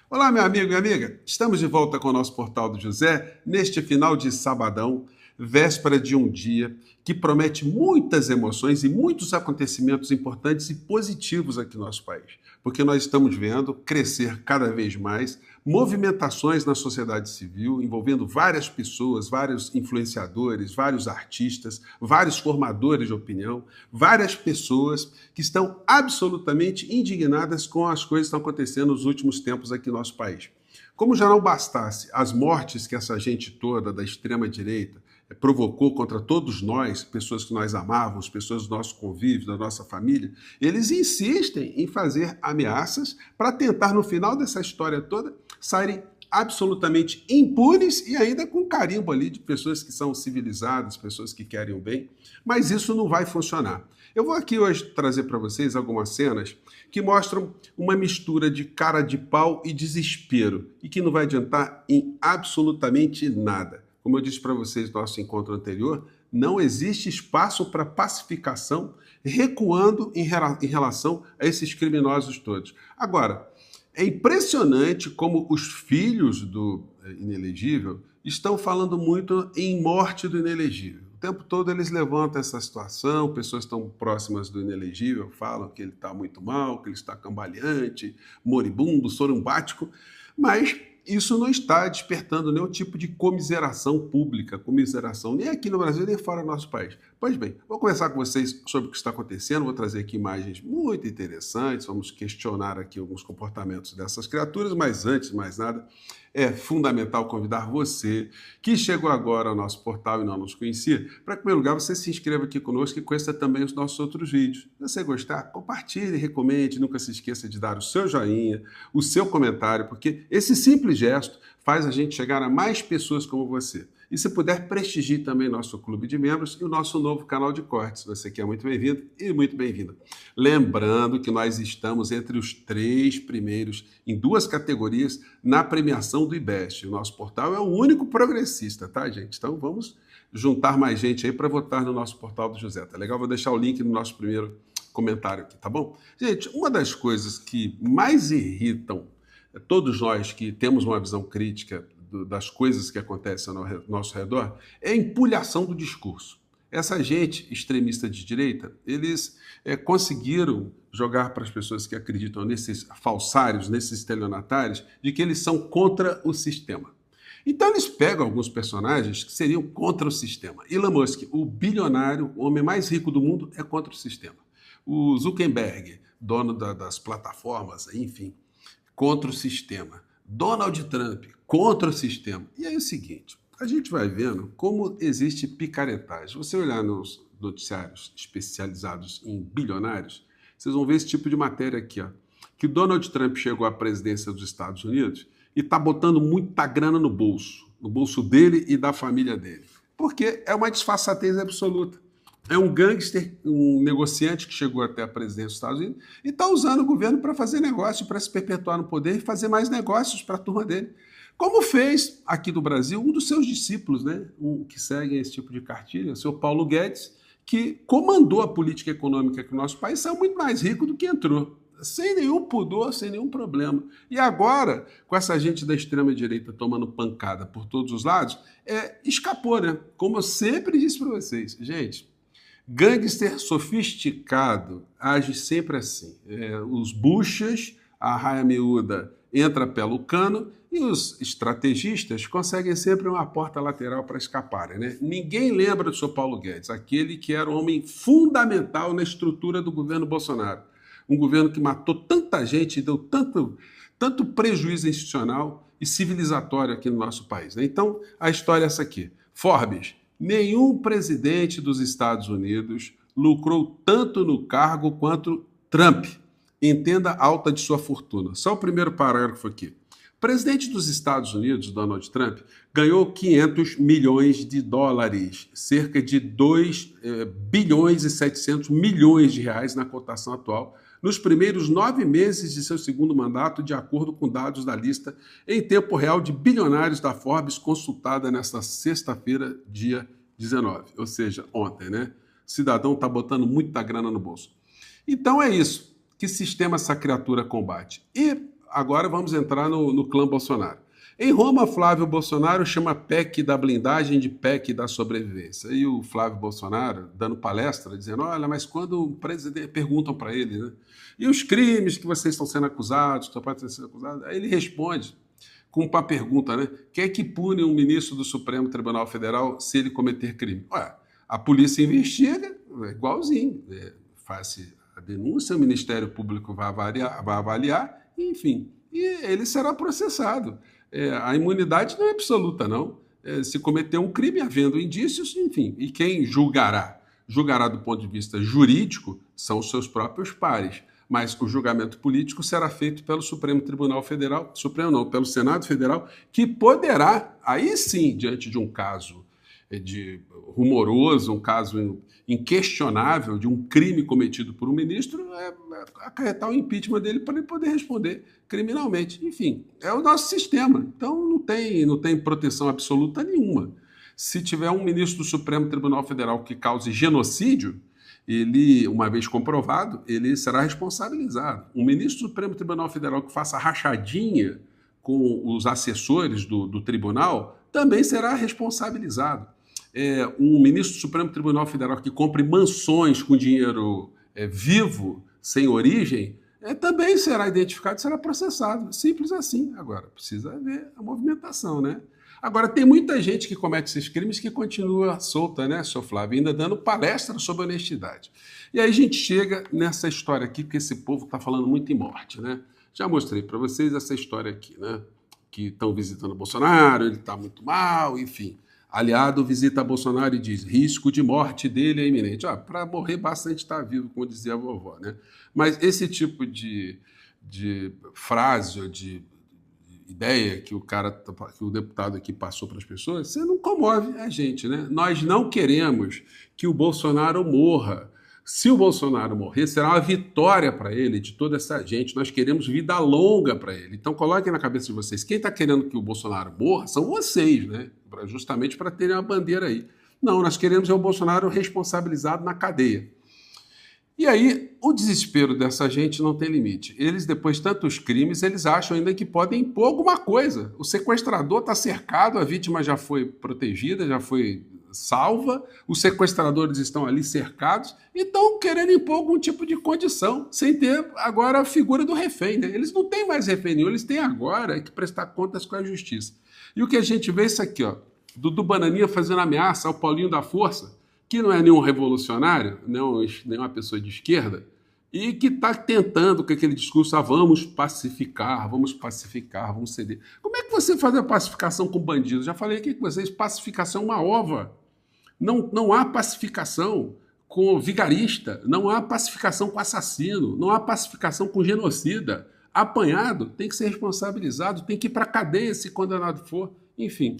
Olá, meu amigo e amiga. Estamos de volta com o nosso Portal do José neste final de sabadão, véspera de um dia que promete muitas emoções e muitos acontecimentos importantes e positivos aqui no nosso país, porque nós estamos vendo crescer cada vez mais movimentações na sociedade civil envolvendo várias pessoas, vários influenciadores, vários artistas, vários formadores de opinião, várias pessoas que estão absolutamente indignadas com as coisas que estão acontecendo nos últimos tempos aqui no nosso país. Como já não bastasse as mortes que essa gente toda da extrema-direita provocou contra todos nós, pessoas que nós amávamos, pessoas do nosso convívio, da nossa família, eles insistem em fazer ameaças para tentar, no final dessa história toda, saírem absolutamente impunes e ainda com carimbo ali de pessoas que são civilizadas, pessoas que querem o bem, mas isso não vai funcionar. Eu vou aqui hoje trazer para vocês algumas cenas que mostram uma mistura de cara de pau e desespero e que não vai adiantar em absolutamente nada. Como eu disse para vocês no nosso encontro anterior, não existe espaço para pacificação recuando em relação a esses criminosos todos. Agora, é impressionante como os filhos do inelegível estão falando muito em morte do inelegível. O tempo todo eles levantam essa situação, pessoas estão próximas do inelegível falam que ele está muito mal, que ele está cambaleante, moribundo, sorumbático, mas isso não está despertando nenhum tipo de comiseração pública, comiseração nem aqui no Brasil, nem fora do nosso país. Pois bem, vou conversar com vocês sobre o que está acontecendo, vou trazer aqui imagens muito interessantes, vamos questionar aqui alguns comportamentos dessas criaturas, mas antes de mais nada, é fundamental convidar você, que chegou agora ao nosso portal e não nos conhecia, para, em primeiro lugar, você se inscreva aqui conosco e conheça também os nossos outros vídeos. Se você gostar, compartilhe, recomende, nunca se esqueça de dar o seu joinha, o seu comentário, porque esse simples gesto faz a gente chegar a mais pessoas como você. E se puder, prestigie também nosso clube de membros e o nosso novo canal de cortes. Você que é muito bem-vindo e muito bem-vinda. Lembrando que nós estamos entre os 3 primeiros em 2 categorias na premiação do IBEST. O nosso portal é o único progressista, tá, gente? Então vamos juntar mais gente aí para votar no nosso portal do José. Tá legal? Vou deixar o link no nosso primeiro comentário aqui, tá bom? Gente, uma das coisas que mais irritam todos nós que temos uma visão crítica das coisas que acontecem ao nosso redor, é a empulhação do discurso. Essa gente extremista de direita, eles conseguiram jogar para as pessoas que acreditam nesses falsários, nesses estelionatários, de que eles são contra o sistema. Então eles pegam alguns personagens que seriam contra o sistema. Elon Musk, o bilionário, o homem mais rico do mundo, é contra o sistema. O Zuckerberg, dono das plataformas, enfim, contra o sistema. Donald Trump, contra o sistema. E aí é o seguinte, a gente vai vendo como existe picaretagem. Você olhar nos noticiários especializados em bilionários, vocês vão ver esse tipo de matéria aqui, ó, que Donald Trump chegou à presidência dos Estados Unidos e está botando muita grana no bolso dele e da família dele. Porque é uma disfarçatez absoluta. É um gangster, um negociante que chegou até a presidência dos Estados Unidos e está usando o governo para fazer negócio, para se perpetuar no poder e fazer mais negócios para a turma dele. Como fez aqui do Brasil um dos seus discípulos, né, que seguem esse tipo de cartilha, o senhor Paulo Guedes, que comandou a política econômica aqui no nosso país, saiu muito mais rico do que entrou, sem nenhum pudor, sem nenhum problema. E agora, com essa gente da extrema-direita tomando pancada por todos os lados, escapou, né? Como eu sempre disse para vocês, gente, gangster sofisticado age sempre assim. Os buchas, a raia miúda entra pelo cano e os estrategistas conseguem sempre uma porta lateral para escaparem, né? Ninguém lembra do Sr. Paulo Guedes, aquele que era um homem fundamental na estrutura do governo Bolsonaro. Um governo que matou tanta gente e deu tanto prejuízo institucional e civilizatório aqui no nosso país, né? Então, a história é essa aqui. Forbes: nenhum presidente dos Estados Unidos lucrou tanto no cargo quanto Trump. Entenda a alta de sua fortuna. Só o primeiro parágrafo aqui. O presidente dos Estados Unidos, Donald Trump, ganhou 500 milhões de dólares, cerca de 2 bilhões e 700 milhões de reais na cotação atual, nos primeiros 9 meses de seu segundo mandato, de acordo com dados da lista em tempo real de bilionários da Forbes, consultada nesta sexta-feira, dia 19, ou seja, ontem, né? O cidadão está botando muita grana no bolso. Então é isso. Que sistema essa criatura combate? E agora vamos entrar no clã Bolsonaro. Em Roma, Flávio Bolsonaro chama PEC da blindagem de PEC da sobrevivência. E o Flávio Bolsonaro, dando palestra, dizendo, olha, mas quando o presidente... Perguntam para ele, né? E os crimes que vocês estão sendo acusados, que pode ser acusado? Aí ele responde com uma pergunta, né? Quem é que pune um ministro do Supremo Tribunal Federal se ele cometer crime? Ué, a polícia investiga, é igualzinho. Faz a denúncia, o Ministério Público vai avaliar, enfim, e ele será processado. A imunidade não é absoluta, não. Se cometer um crime, havendo indícios, enfim, e quem julgará? Julgará do ponto de vista jurídico são os seus próprios pares, mas o julgamento político será feito pelo Supremo Tribunal Federal, Supremo não, pelo Senado Federal, que poderá, aí sim, diante de um caso de rumoroso, um caso inquestionável de um crime cometido por um ministro, acarretar o impeachment dele para ele poder responder criminalmente. Enfim, é o nosso sistema. Então não tem proteção absoluta nenhuma. Se tiver um ministro do Supremo Tribunal Federal que cause genocídio, ele, uma vez comprovado, ele será responsabilizado. Um ministro do Supremo Tribunal Federal que faça rachadinha com os assessores do tribunal também será responsabilizado. Um ministro do Supremo Tribunal Federal que compre mansões com dinheiro vivo, sem origem, também será identificado e será processado. Simples assim. Agora, precisa ver a movimentação, né? Agora, tem muita gente que comete esses crimes que continua solta, né, seu Flávio, ainda dando palestra sobre honestidade. E aí a gente chega nessa história aqui, porque esse povo está falando muito em morte, né? Já mostrei para vocês essa história aqui, né? Que estão visitando o Bolsonaro, ele está muito mal, enfim. Aliado visita Bolsonaro e diz, risco de morte dele é iminente. Para morrer bastante estar vivo, como dizia a vovó, né? Mas esse tipo de frase ou de ideia que o deputado aqui passou para as pessoas, você não comove a gente, né? Nós não queremos que o Bolsonaro morra. Se o Bolsonaro morrer, será uma vitória para ele, de toda essa gente. Nós queremos vida longa para ele. Então, coloquem na cabeça de vocês, quem está querendo que o Bolsonaro morra são vocês, né? Justamente para terem uma bandeira aí. Não, nós queremos o Bolsonaro responsabilizado na cadeia. E aí, o desespero dessa gente não tem limite. Eles, depois de tantos crimes, eles acham ainda que podem impor alguma coisa. O sequestrador está cercado, a vítima já foi protegida, já foi salva, os sequestradores estão ali cercados e estão querendo impor algum tipo de condição, sem ter agora a figura do refém, né? Eles não têm mais refém nenhum, eles têm agora que prestar contas com a justiça. E o que a gente vê é isso aqui, ó, Dudu Bananinha fazendo ameaça ao Paulinho da Força, que não é nenhum revolucionário, nenhuma pessoa de esquerda, e que está tentando com aquele discurso, vamos pacificar, vamos ceder. Como é que você faz a pacificação com bandidos? Já falei aqui com vocês, pacificação é uma ova. Não há pacificação com vigarista, não há pacificação com assassino, não há pacificação com genocida. Apanhado tem que ser responsabilizado, tem que ir para a cadeia se condenado for. Enfim,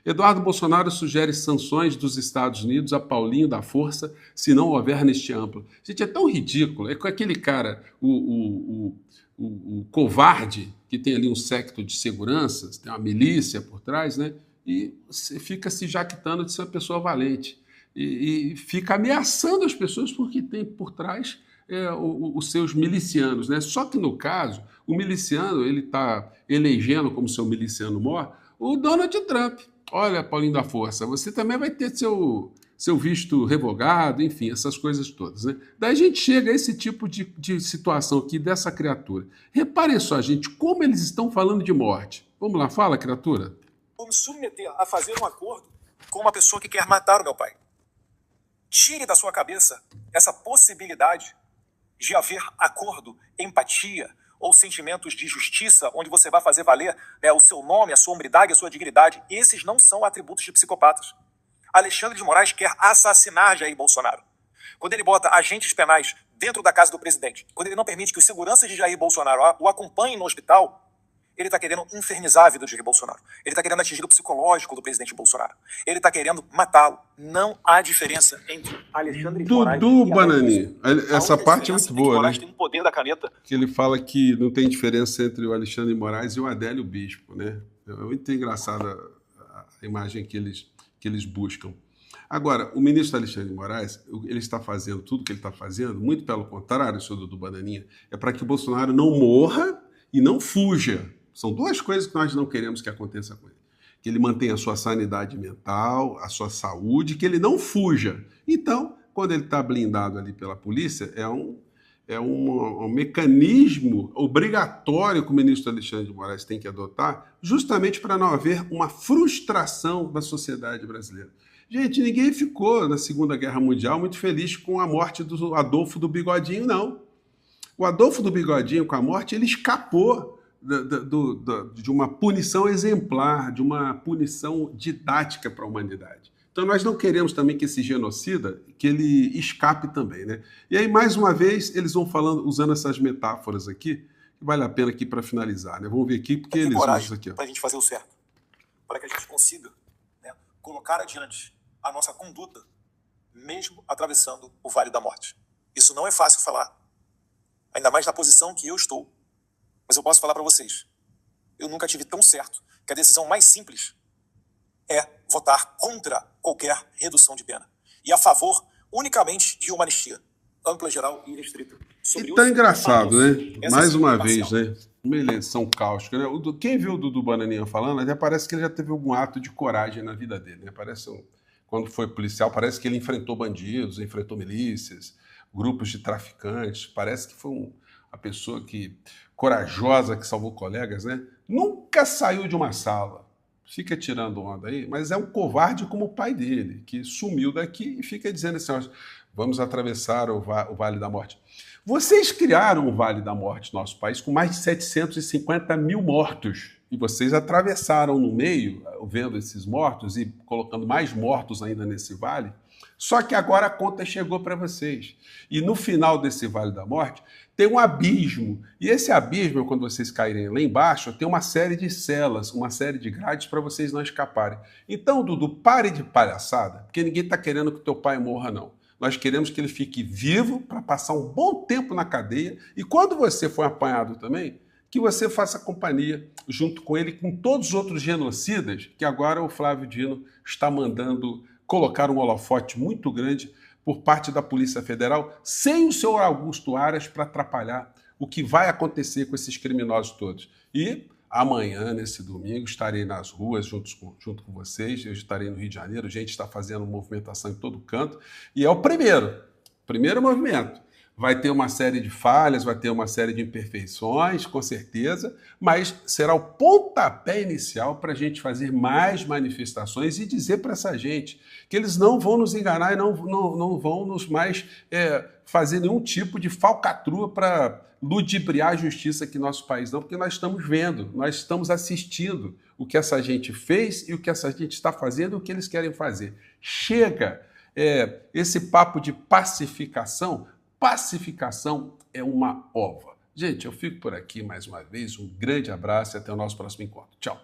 Eduardo Bolsonaro sugere sanções dos Estados Unidos a Paulinho da Força se não houver anistia ampla. Gente, é tão ridículo. É com aquele cara, o covarde, que tem ali um séquito de segurança, tem uma milícia por trás, né? E fica se jactando de ser uma pessoa valente. E fica ameaçando as pessoas porque tem por trás os seus milicianos, né? Só que, no caso, o miliciano, ele está elegendo como seu miliciano mor o Donald Trump. Olha, Paulinho da Força, você também vai ter seu visto revogado, enfim, essas coisas todas, né? Daí a gente chega a esse tipo de situação aqui dessa criatura. Reparem só, gente, como eles estão falando de morte. Vamos lá, fala, criatura. Vou me submeter a fazer um acordo com uma pessoa que quer matar o meu pai. Tire da sua cabeça essa possibilidade de haver acordo, empatia ou sentimentos de justiça, onde você vai fazer valer, né, o seu nome, a sua hombridade, a sua dignidade. Esses não são atributos de psicopatas. Alexandre de Moraes quer assassinar Jair Bolsonaro. Quando ele bota agentes penais dentro da casa do presidente, quando ele não permite que os seguranças de Jair Bolsonaro o acompanhem no hospital, ele está querendo infernizar a vida de Jair Bolsonaro. Ele está querendo atingir o psicológico do presidente Bolsonaro. Ele está querendo matá-lo. Não há diferença entre Alexandre de Moraes Dudu Bananinha. Essa parte é muito boa, né? Tem um poder da caneta. Que ele fala que não tem diferença entre o Alexandre de Moraes e o Adélio Bispo, né? É muito engraçada a imagem que eles buscam. Agora, o ministro Alexandre de Moraes, ele está fazendo tudo que ele está fazendo, muito pelo contrário, senhor Dudu Bananinha, é para que o Bolsonaro não morra e não fuja. São duas coisas que nós não queremos que aconteça com ele. Que ele mantenha a sua sanidade mental, a sua saúde, que ele não fuja. Então, quando ele está blindado ali pela polícia, é um mecanismo obrigatório que o ministro Alexandre de Moraes tem que adotar, justamente para não haver uma frustração da sociedade brasileira. Gente, ninguém ficou na Segunda Guerra Mundial muito feliz com a morte do Adolfo do Bigodinho, não. O Adolfo do Bigodinho, com a morte, ele escapou de uma punição exemplar, de uma punição didática para a humanidade. Então nós não queremos também que esse genocida, que ele escape também, né? E aí, mais uma vez, eles vão falando, usando essas metáforas aqui, que vale a pena aqui para finalizar, né? Vamos ver aqui, porque eles usam isso aqui. Para a gente fazer o certo, para que a gente consiga, né, colocar adiante a nossa conduta, mesmo atravessando o Vale da Morte. Isso não é fácil falar, ainda mais na posição que eu estou. Mas eu posso falar para vocês, eu nunca tive tão certo que a decisão mais simples é votar contra qualquer redução de pena e a favor unicamente de uma anistia ampla, geral e restrita. E tá engraçado, né? Mais uma vez, né? Uma eleição cáustica, né? Quem viu o Dudu Bananinha falando, até parece que ele já teve algum ato de coragem na vida dele, né? Quando foi policial, parece que ele enfrentou bandidos, enfrentou milícias, grupos de traficantes. Parece que foi uma pessoa corajosa, que salvou colegas, né? Nunca saiu de uma sala. Fica tirando onda aí, mas é um covarde como o pai dele, que sumiu daqui e fica dizendo assim, vamos atravessar o Vale da Morte. Vocês criaram o Vale da Morte no nosso país com mais de 750 mil mortos. E vocês atravessaram no meio, vendo esses mortos e colocando mais mortos ainda nesse vale. Só que agora a conta chegou para vocês. E no final desse Vale da Morte tem um abismo. E esse abismo, quando vocês caírem lá embaixo, tem uma série de celas, uma série de grades para vocês não escaparem. Então, Dudu, pare de palhaçada, porque ninguém está querendo que teu pai morra, não. Nós queremos que ele fique vivo para passar um bom tempo na cadeia. E quando você for apanhado também, que você faça companhia junto com ele, com todos os outros genocidas, que agora o Flávio Dino está mandando colocar um holofote muito grande por parte da Polícia Federal, sem o senhor Augusto Aras para atrapalhar o que vai acontecer com esses criminosos todos. E amanhã, nesse domingo, estarei nas ruas junto com vocês, eu estarei no Rio de Janeiro, a gente está fazendo movimentação em todo canto, e é o primeiro movimento. Vai ter uma série de falhas, vai ter uma série de imperfeições, com certeza, mas será o pontapé inicial para a gente fazer mais manifestações e dizer para essa gente que eles não vão nos enganar e não vão nos mais fazer nenhum tipo de falcatrua para ludibriar a justiça aqui no nosso país, não, porque nós estamos vendo, nós estamos assistindo o que essa gente fez e o que essa gente está fazendo e o que eles querem fazer. Chega esse papo de pacificação. Pacificação é uma ova. Gente, eu fico por aqui mais uma vez. Um grande abraço e até o nosso próximo encontro. Tchau.